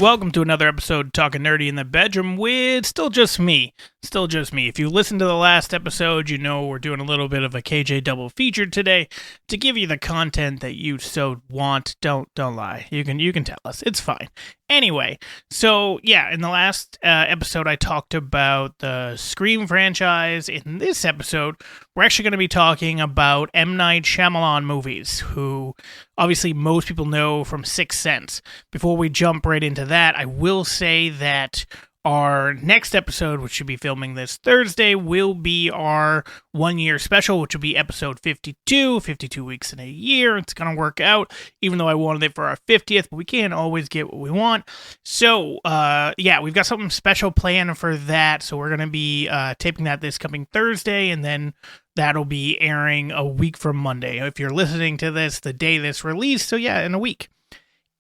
Welcome to another episode Talking Nerdy in the Bedroom with still just me. Still just me. If you listened to the last episode, you know we're doing a little bit of a KJ double feature today to give you the content that you so want. Don't lie. You can tell us. It's fine. Anyway, so yeah, in the last episode I talked about the Scream franchise. In this episode, we're actually going to be talking about M Night Shyamalan Movies, who obviously most people know from Sixth Sense. Before we jump right into that, I will say that our next episode, which should be filming this Thursday, will be our 1 year special, which will be episode 52 weeks in a year. It's going to work out, even though I wanted it for our 50th, but we can't always get what we want. So, yeah, we've got something special planned for that. So we're going to be taping that this coming Thursday, and then that'll be airing a week from Monday. If you're listening to this the day this released, so yeah, in a week.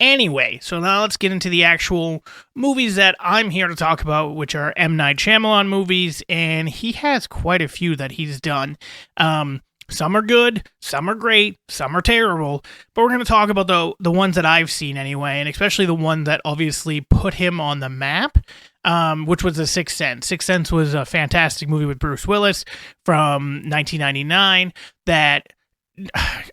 Anyway, so now let's get into the actual movies that I'm here to talk about, which are M. Night Shyamalan movies, and he has quite a few that he's done. Some are good, some are great, some are terrible, but we're going to talk about the ones that I've seen anyway, and especially the one that obviously put him on the map, which was The Sixth Sense. Sixth Sense was a fantastic movie with Bruce Willis from 1999 that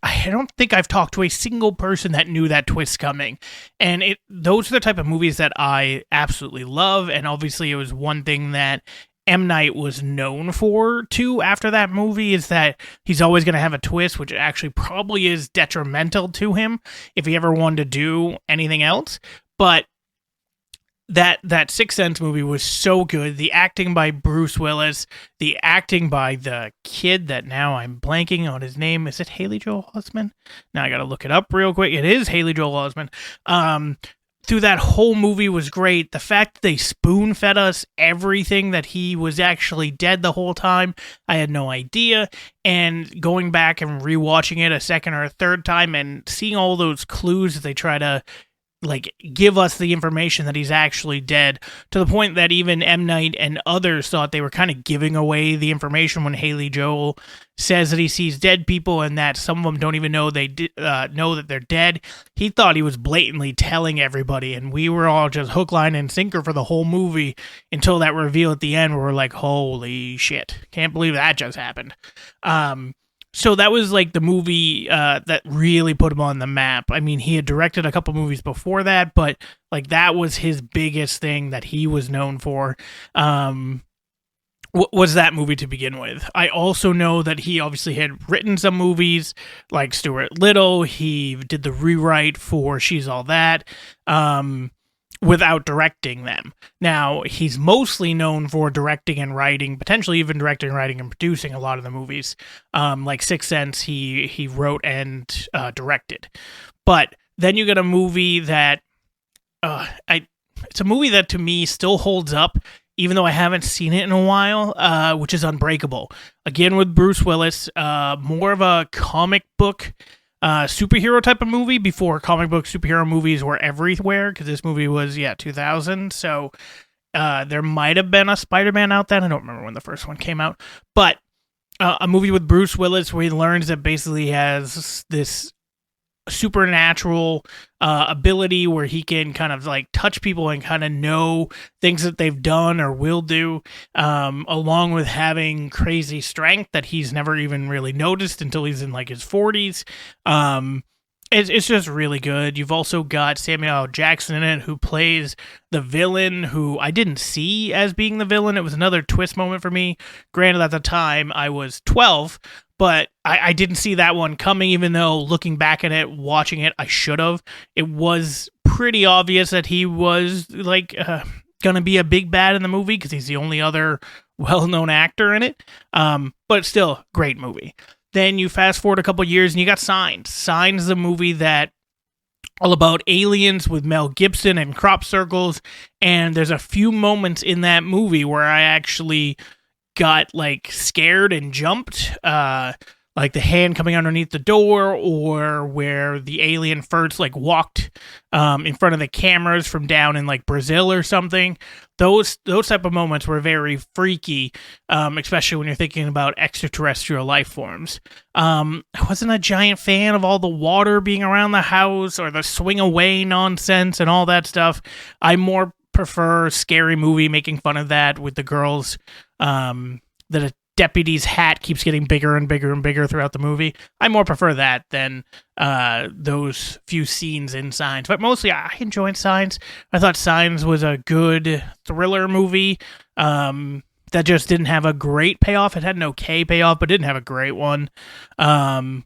I don't think I've talked to a single person that knew that twist coming. And those are the type of movies that I absolutely love. And obviously it was one thing that M. Night was known for too after that movie, is that he's always going to have a twist, which actually probably is detrimental to him if he ever wanted to do anything else. But that Sixth Sense movie was so good. The acting by Bruce Willis, the acting by the kid that now I'm blanking on his name. Is it Haley Joel Osment? Now I got to look it up real quick. It is Haley Joel Osment. Through that whole movie was great. The fact that they spoon-fed us everything that he was actually dead the whole time, I had no idea. And going back and rewatching it a second or a third time and seeing all those clues that they try to give us the information that he's actually dead, to the point that even M. Night and others thought they were kind of giving away the information when Haley Joel says that he sees dead people and that some of them don't even know know that they're dead. He thought he was blatantly telling everybody, and we were all just hook, line, and sinker for the whole movie until that reveal at the end where we're like, holy shit, can't believe that just happened. So that was the movie that really put him on the map. I mean, he had directed a couple movies before that, but that was his biggest thing that he was known for. Was that movie to begin with. I also know that he obviously had written some movies like Stuart Little. He did the rewrite for She's All That. Without directing them. Now, he's mostly known for directing and writing, potentially even directing, writing, and producing a lot of the movies. Like Sixth Sense, he wrote and directed. But then you get a movie that it's a movie that to me still holds up, even though I haven't seen it in a while, which is Unbreakable. Again with Bruce Willis, more of a comic book superhero type of movie before comic book superhero movies were everywhere, because this movie was 2000, so there might have been a Spider-Man out then. I don't remember when the first one came out, but a movie with Bruce Willis where he learns that basically he has this supernatural ability where he can kind of touch people and kind of know things that they've done or will do, along with having crazy strength that he's never even really noticed until he's in his 40s. It's just really good. You've also got Samuel L. Jackson in it, who plays the villain, who I didn't see as being the villain. It was another twist moment for me. Granted, at the time I was 12, but I didn't see that one coming, even though looking back at it, watching it, I should have. It was pretty obvious that he was going to be a big bad in the movie because he's the only other well-known actor in it. But still, great movie. Then you fast forward a couple years and you got Signs. Signs is a movie that all about aliens with Mel Gibson and crop circles. And there's a few moments in that movie where I actually got scared and jumped. like the hand coming underneath the door, or where the alien first like walked in front of the cameras from down in like Brazil or something. Those type of moments were very freaky, especially when you're thinking about extraterrestrial life forms. I wasn't a giant fan of all the water being around the house or the swing away nonsense and all that stuff. I more prefer Scary Movie making fun of that with the girls, that a deputy's hat keeps getting bigger and bigger and bigger throughout the movie. I more prefer that than those few scenes in Signs. But mostly I enjoyed Signs. I thought Signs was a good thriller movie that just didn't have a great payoff. It had an okay payoff, but didn't have a great one. Then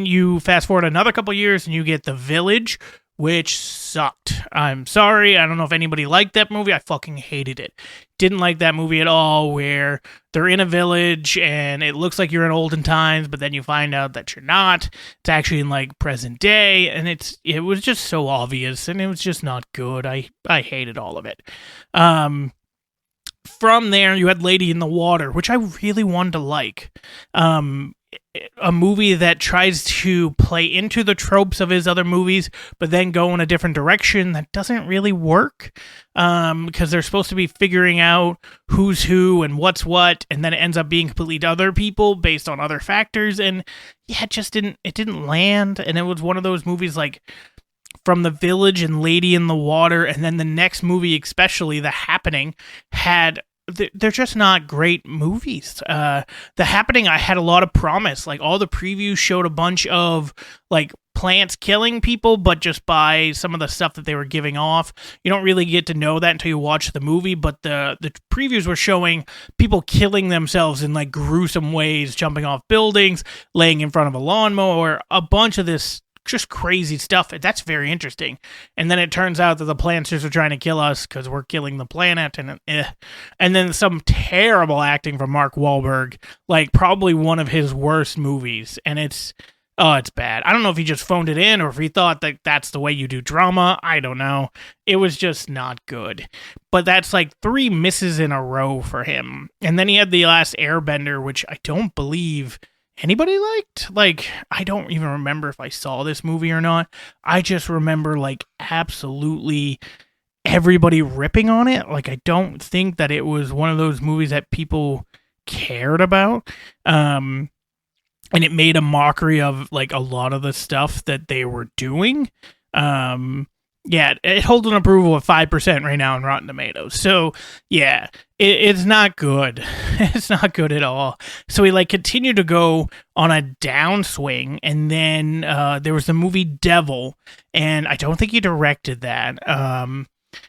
you fast forward another couple years and you get The Village, which sucked. I'm sorry. I don't know if anybody liked that movie. I fucking hated it. Didn't like that movie at all, where they're in a village and it looks like you're in olden times, but then you find out that you're not. It's actually in like present day, and it was just so obvious, and it was just not good. I hated all of it. From there, you had Lady in the Water, which I really wanted to like. A movie that tries to play into the tropes of his other movies, but then go in a different direction that doesn't really work, because they're supposed to be figuring out who's who and what's what, and then it ends up being completely other people based on other factors, and yeah, it didn't land, and it was one of those movies like From the Village and Lady in the Water, and then the next movie, especially The Happening, they're just not great movies. The Happening, I had a lot of promise. Like, all the previews showed a bunch of like plants killing people, but just by some of the stuff that they were giving off. You don't really get to know that until you watch the movie, but the previews were showing people killing themselves in like gruesome ways, jumping off buildings, laying in front of a lawnmower, a bunch of this just crazy stuff. That's very interesting. And then it turns out that the planters are trying to kill us because we're killing the planet, and then some terrible acting from Mark Wahlberg, like probably one of his worst movies, and it's bad. I don't know if he just phoned it in or if he thought that that's the way you do drama. I don't know. It was just not good. But that's like 3 misses in a row for him. And then he had The Last Airbender, which I don't believe anybody liked. Like, I don't even remember if I saw this movie or not. I just remember like absolutely everybody ripping on it. Like, I don't think that it was one of those movies that people cared about. And it made a mockery of like a lot of the stuff that they were doing. Yeah, it holds an approval of 5% right now on Rotten Tomatoes. So, yeah, it's not good. It's not good at all. So he like continued to go on a downswing, and then there was the movie Devil, and I don't think he directed that.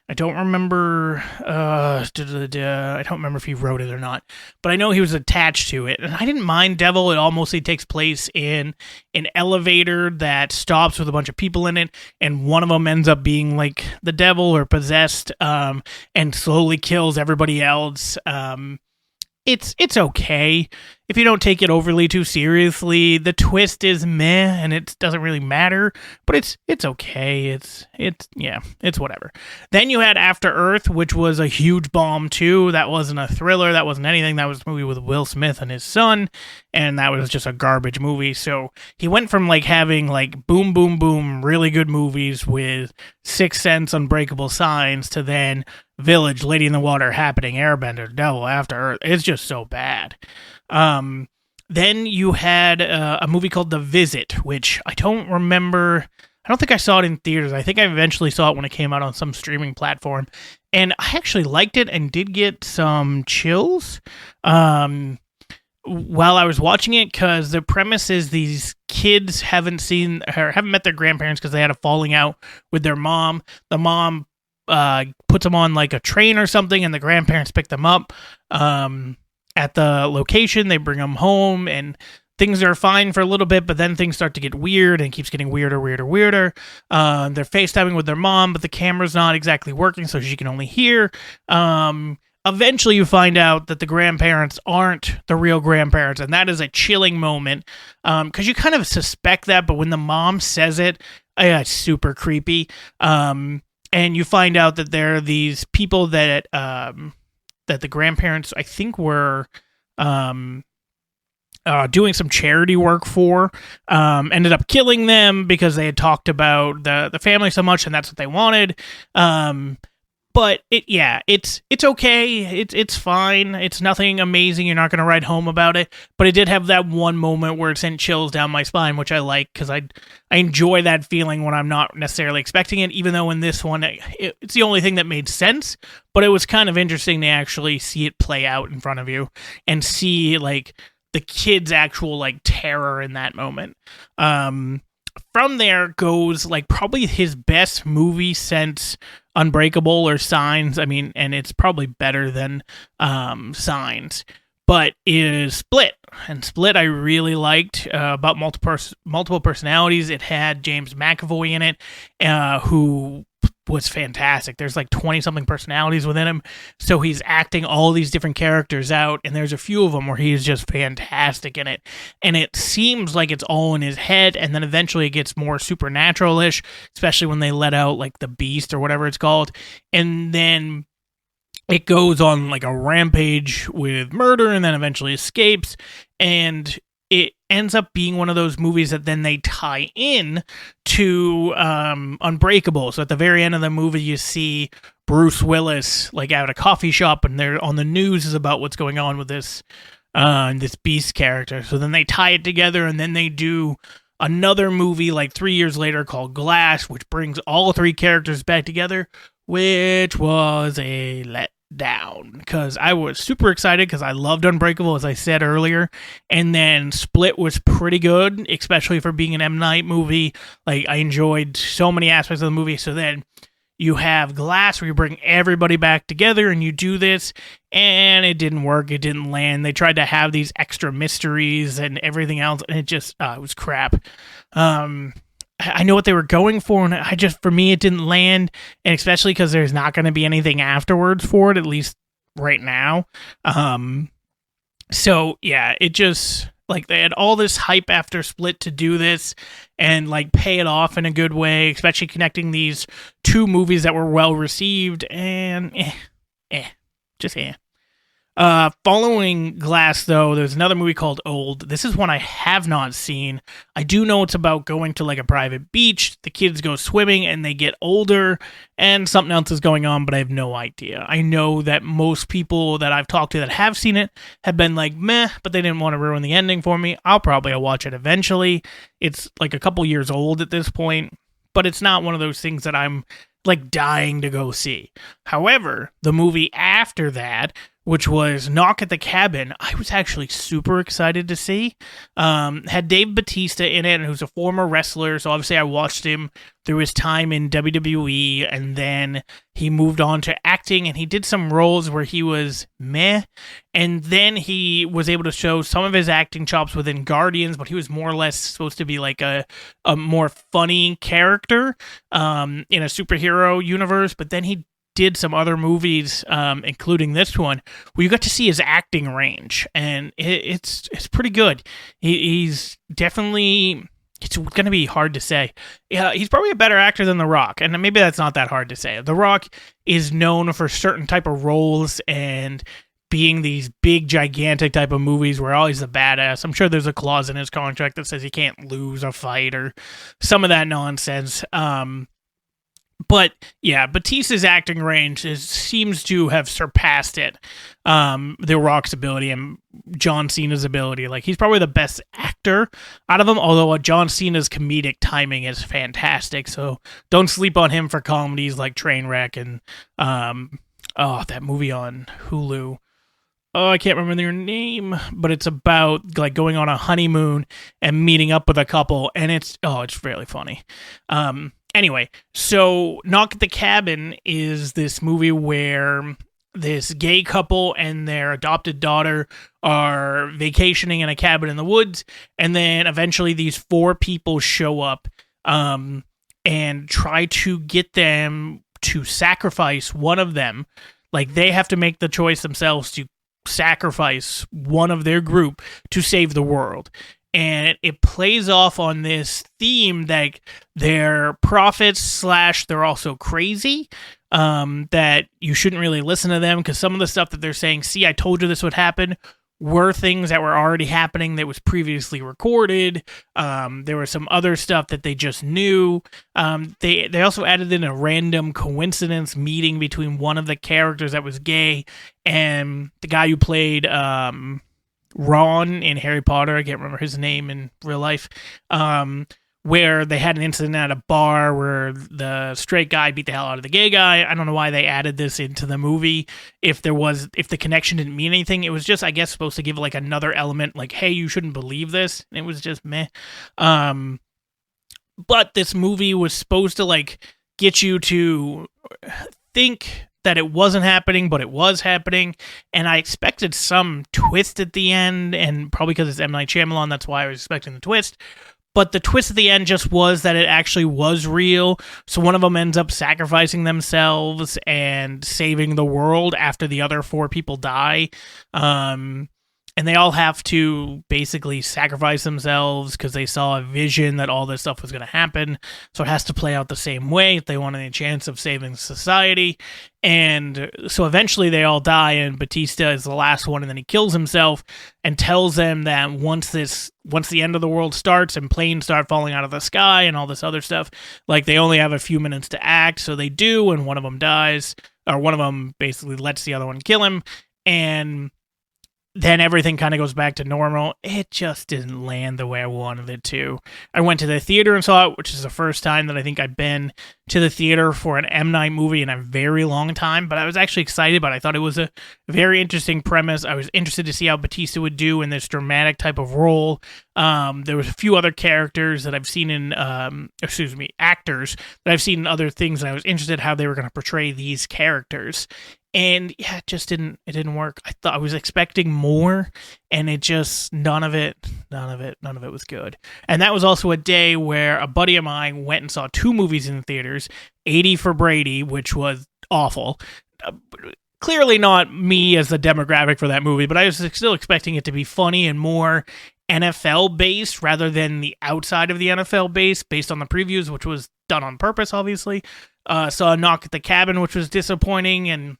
I don't remember. I don't remember if he wrote it or not, but I know he was attached to it, and I didn't mind Devil. It all mostly takes place in an elevator that stops with a bunch of people in it, and one of them ends up being like the devil or possessed, and slowly kills everybody else. It's okay if you don't take it overly too seriously. The twist is meh, and it doesn't really matter, but it's okay. It's whatever. Then you had After Earth, which was a huge bomb too. That wasn't a thriller. That wasn't anything. That was a movie with Will Smith and his son, and that was just a garbage movie. So he went from like having like boom, boom, boom, really good movies with Sixth Sense, Unbreakable, Signs, to then Village, Lady in the Water, Happening, Airbender, Devil, After Earth. It's just so bad. Then you had a movie called The Visit, which I don't remember. I don't think I saw it in theaters. I think I eventually saw it when it came out on some streaming platform. And I actually liked it and did get some chills while I was watching it, because the premise is these kids haven't met their grandparents because they had a falling out with their mom. The mom puts them on like a train or something, and the grandparents pick them up at the location. They bring them home, and things are fine for a little bit, but then things start to get weird, and it keeps getting weirder. They're FaceTiming with their mom, but the camera's not exactly working, so she can only hear. Eventually you find out that the grandparents aren't the real grandparents, and that is a chilling moment, because you kind of suspect that, but when the mom says it, it's super creepy. And you find out that there are these people that the grandparents, I think, were doing some charity work for, ended up killing them because they had talked about the family so much and that's what they wanted. But it's okay. It's fine. It's nothing amazing. You're not going to write home about it. But it did have that one moment where it sent chills down my spine, which I like because I enjoy that feeling when I'm not necessarily expecting it, even though in this one, it's the only thing that made sense. But it was kind of interesting to actually see it play out in front of you and see, like, the kid's actual, like, terror in that moment. From there goes, like, probably his best movie since Unbreakable or Signs. I mean, and it's probably better than Signs, but is Split. And Split I really liked, about multiple personalities. It had James McAvoy in it, who was fantastic. There's like 20-something personalities within him, so he's acting all these different characters out, and there's a few of them where he's just fantastic in it. And it seems like it's all in his head, and then eventually it gets more supernatural-ish, especially when they let out like the beast or whatever it's called, and then it goes on like a rampage with murder and then eventually escapes, and it ends up being one of those movies that then they tie in to Unbreakable. So at the very end of the movie, you see Bruce Willis like at a coffee shop, and they're on the news is about what's going on with this Beast character. So then they tie it together, and then they do another movie like 3 years later called Glass, which brings all three characters back together, which was a letdown because I was super excited because I loved Unbreakable, as I said earlier, and then Split was pretty good, especially for being an M Night movie. Like, I enjoyed so many aspects of the movie. So then you have Glass where you bring everybody back together and you do this, and it didn't work. It didn't land. They tried to have these extra mysteries and everything else, and it just it was crap. I know what they were going for, and for me, it didn't land, and especially because there's not going to be anything afterwards for it, at least right now. So yeah, it just, like, they had all this hype after Split to do this and like pay it off in a good way, especially connecting these two movies that were well received, and just. Following Glass, though, there's another movie called Old. This is one I have not seen. I do know it's about going to like a private beach. The kids go swimming and they get older, and something else is going on, but I have no idea. I know that most people that I've talked to that have seen it have been like, meh, but they didn't want to ruin the ending for me. I'll probably watch it eventually. It's like a couple years old at this point, but it's not one of those things that I'm like dying to go see. However, the movie after that, which was Knock at the Cabin, I was actually super excited to see. Had Dave Bautista in it, who's a former wrestler, so obviously I watched him through his time in WWE, and then he moved on to acting, and he did some roles where he was meh, and then he was able to show some of his acting chops within Guardians, but he was more or less supposed to be like a more funny character in a superhero universe, but then he did some other movies, including this one, where you got to see his acting range, and it's pretty good. He's definitely, it's going to be hard to say. Yeah, he's probably a better actor than The Rock, and maybe that's not that hard to say. The Rock is known for certain type of roles and being these big, gigantic type of movies where always the badass. I'm sure there's a clause in his contract that says he can't lose a fight or some of that nonsense. But yeah, Bautista's acting range seems to have surpassed it. The Rock's ability and John Cena's ability. Like, he's probably the best actor out of them, although John Cena's comedic timing is fantastic. So don't sleep on him for comedies like Trainwreck and that movie on Hulu. Oh, I can't remember their name, but it's about like going on a honeymoon and meeting up with a couple, and it's really funny. Anyway, so Knock at the Cabin is this movie where this gay couple and their adopted daughter are vacationing in a cabin in the woods, and then eventually these four people show up and try to get them to sacrifice one of them. Like, they have to make the choice themselves to sacrifice one of their group to save the world. And it plays off on this theme that they're prophets / they're also crazy, that you shouldn't really listen to them because some of the stuff that they're saying, see, I told you this would happen, were things that were already happening that was previously recorded. There was some other stuff that they just knew. They also added in a random coincidence meeting between one of the characters that was gay and the guy who played Ron in Harry Potter. I can't remember his name in real life. Where they had an incident at a bar where the straight guy beat the hell out of the gay guy. I don't know why they added this into the movie. If the connection didn't mean anything, it was just, I guess, supposed to give like another element, like, hey, you shouldn't believe this. And it was just meh. But this movie was supposed to like get you to think that it wasn't happening, but it was happening. And I expected some twist at the end, and probably because it's M Night Shyamalan, that's why I was expecting the twist. But the twist at the end just was that it actually was real. So one of them ends up sacrificing themselves and saving the world after the other 4 people die. And they all have to basically sacrifice themselves because they saw a vision that all this stuff was going to happen. So it has to play out the same way if they want any chance of saving society. And so eventually they all die, and Batista is the last one, and then he kills himself and tells them that once the end of the world starts and planes start falling out of the sky and all this other stuff, like they only have a few minutes to act. So they do, and one of them dies, or one of them basically lets the other one kill him. And then everything kind of goes back to normal. It just didn't land the way I wanted it to. I went to the theater and saw it, which is the first time that I think I've been to the theater for an M. Night movie in a very long time, but I was actually excited, but I thought it was a very interesting premise. I was interested to see how Batista would do in this dramatic type of role. There was a few other characters that I've seen in, actors that I've seen in other things, and I was interested how they were going to portray these characters. And yeah, it didn't work. I was expecting more, and it just, none of it was good. And that was also a day where a buddy of mine went and saw 2 movies in the theaters, 80 for Brady, which was awful. Clearly not me as the demographic for that movie, but I was still expecting it to be funny and more NFL based rather than the outside of the NFL based on the previews, which was done on purpose, obviously. Saw a Knock at the Cabin, which was disappointing, and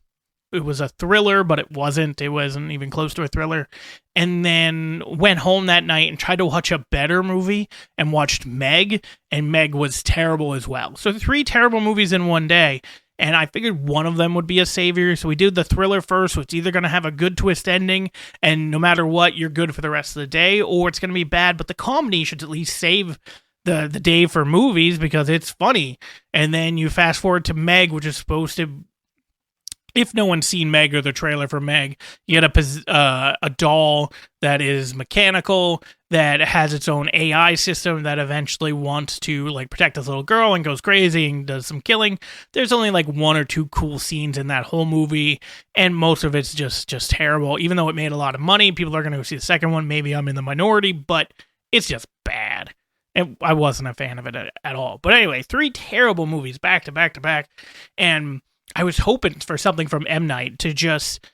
it was a thriller, but it wasn't even close to a thriller. And then went home that night and tried to watch a better movie and watched Meg, and Meg was terrible as well. So 3 terrible movies in one day, and I figured one of them would be a savior. So we did the thriller first, which is either going to have a good twist ending, and no matter what, you're good for the rest of the day, or it's going to be bad, but the comedy should at least save the day for movies because it's funny. And then you fast forward to Meg, which is supposed to, if no one's seen Meg or the trailer for Meg, you get a doll that is mechanical, that has its own AI system that eventually wants to like protect this little girl and goes crazy and does some killing. There's only like 1 or 2 cool scenes in that whole movie, and most of it's just terrible. Even though it made a lot of money, people are going to go see the second one. Maybe I'm in the minority, but it's just bad. And I wasn't a fan of it at all. But anyway, 3 terrible movies back to back to back, and I was hoping for something from M. Night to just,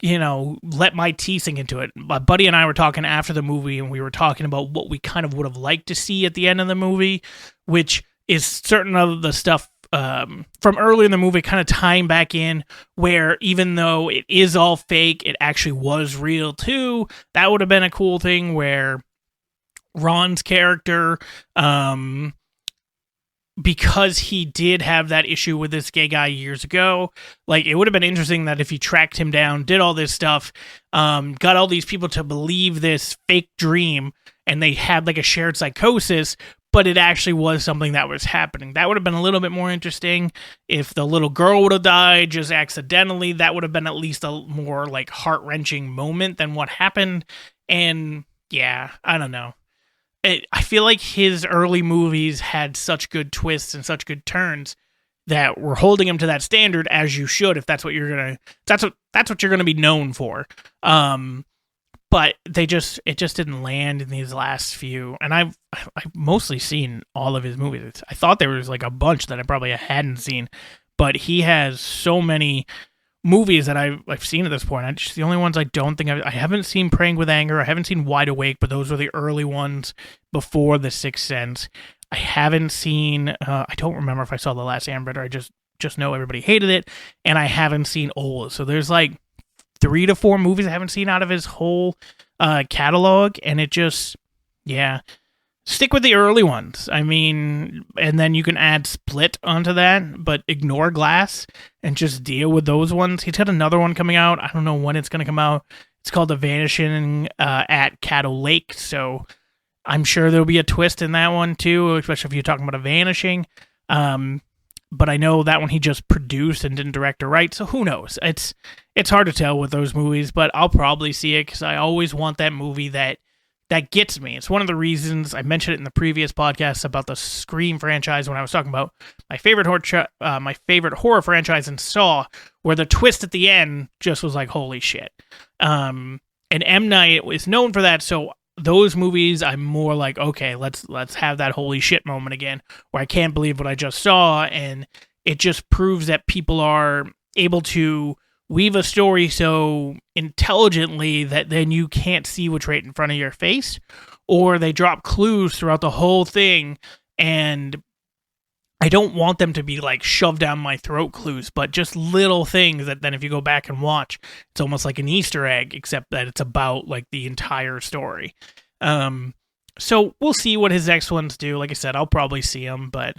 let my tea sink into it. My buddy and I were talking after the movie, and we were talking about what we kind of would have liked to see at the end of the movie, which is certain of the stuff from earlier in the movie kind of tying back in, where even though it is all fake, it actually was real too. That would have been a cool thing where Ron's character, because he did have that issue with this gay guy years ago, like it would have been interesting that if he tracked him down, did all this stuff, got all these people to believe this fake dream, and they had like a shared psychosis, but it actually was something that was happening. That would have been a little bit more interesting. If the little girl would have died just accidentally, that would have been at least a more like heart-wrenching moment than what happened. And yeah, I don't know. I feel like his early movies had such good twists and such good turns that we're holding him to that standard, as you should, if that's what that's what you're gonna be known for. But it just didn't land in these last few, and I've mostly seen all of his movies. I thought there was like a bunch that I probably hadn't seen, but he has so many movies that I've seen at this point. The only ones I don't think I haven't seen Praying with Anger. I haven't seen Wide Awake, but those were the early ones before The Sixth Sense. I haven't seen, I don't remember if I saw The Last Airbender. I just know everybody hated it, and I haven't seen Ola. So there's like 3 to 4 movies I haven't seen out of his whole catalog, and it just, yeah. Stick with the early ones. I mean, and then you can add Split onto that, but ignore Glass and just deal with those ones. He's got another one coming out. I don't know when it's going to come out. It's called The Vanishing at Caddo Lake, so I'm sure there'll be a twist in that one too, especially if you're talking about a vanishing. But I know that one he just produced and didn't direct or write, so who knows? It's hard to tell with those movies, but I'll probably see it because I always want that movie that gets me. It's one of the reasons I mentioned it in the previous podcast about the Scream franchise when I was talking about my favorite horror franchise in Saw, where the twist at the end just was like, holy shit. And M. Night is known for that, so those movies I'm more like, okay, let's have that holy shit moment again, where I can't believe what I just saw, and it just proves that people are able to weave a story so intelligently that then you can't see what's right in front of your face, or they drop clues throughout the whole thing, and I don't want them to be like shoved down my throat clues, but just little things that then if you go back and watch, it's almost like an Easter egg, except that it's about like the entire story. So we'll see what his next ones do. Like I said, I'll probably see them, but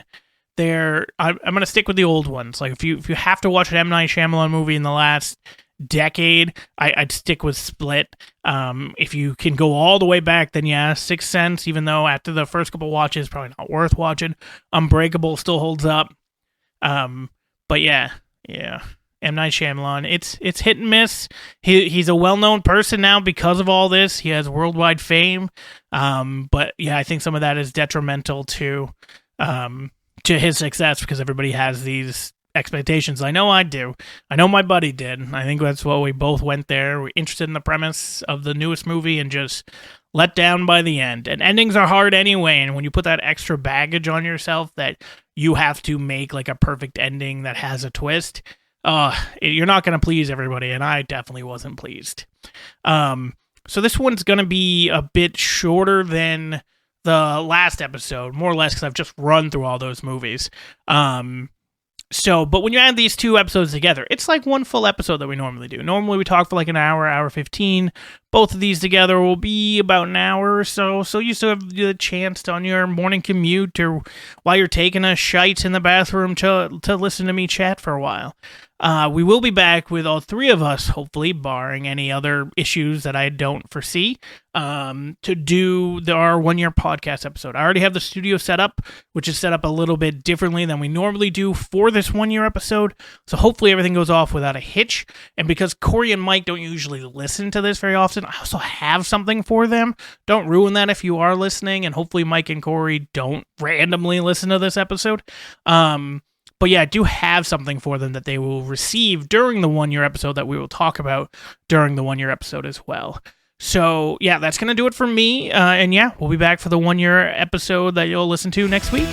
I'm going to stick with the old ones. Like if you have to watch an M. Night Shyamalan movie in the last decade, I'd stick with Split. If you can go all the way back, then yeah, Sixth Sense, even though after the first couple watches, probably not worth watching. Unbreakable still holds up. But yeah. M. Night Shyamalan, it's hit and miss. He's a well-known person now because of all this. He has worldwide fame. But yeah, I think some of that is detrimental to his success because everybody has these expectations. I know I do. I know my buddy did. I think that's what we both went there. We're interested in the premise of the newest movie and just let down by the end. And endings are hard anyway, and when you put that extra baggage on yourself that you have to make like a perfect ending that has a twist, you're not going to please everybody, and I definitely wasn't pleased. So this one's going to be a bit shorter than the last episode, more or less, because I've just run through all those movies. But when you add these two episodes together, it's like one full episode that we normally do. Normally we talk for like an hour 15. Both of these together will be about an hour or so. So you still have the chance on your morning commute or while you're taking a shite in the bathroom to listen to me chat for a while. We will be back with all three of us, hopefully, barring any other issues that I don't foresee, to do our 1 year podcast episode. I already have the studio set up, which is set up a little bit differently than we normally do for this 1 year episode. So hopefully everything goes off without a hitch. And because Corey and Mike don't usually listen to this very often, I also have something for them. Don't ruin that if you are listening. And hopefully Mike and Corey don't randomly listen to this episode. But yeah, I do have something for them that they will receive during the 1 year episode that we will talk about during the 1 year episode as well. So yeah, that's going to do it for me. And yeah, we'll be back for the 1 year episode that you'll listen to next week.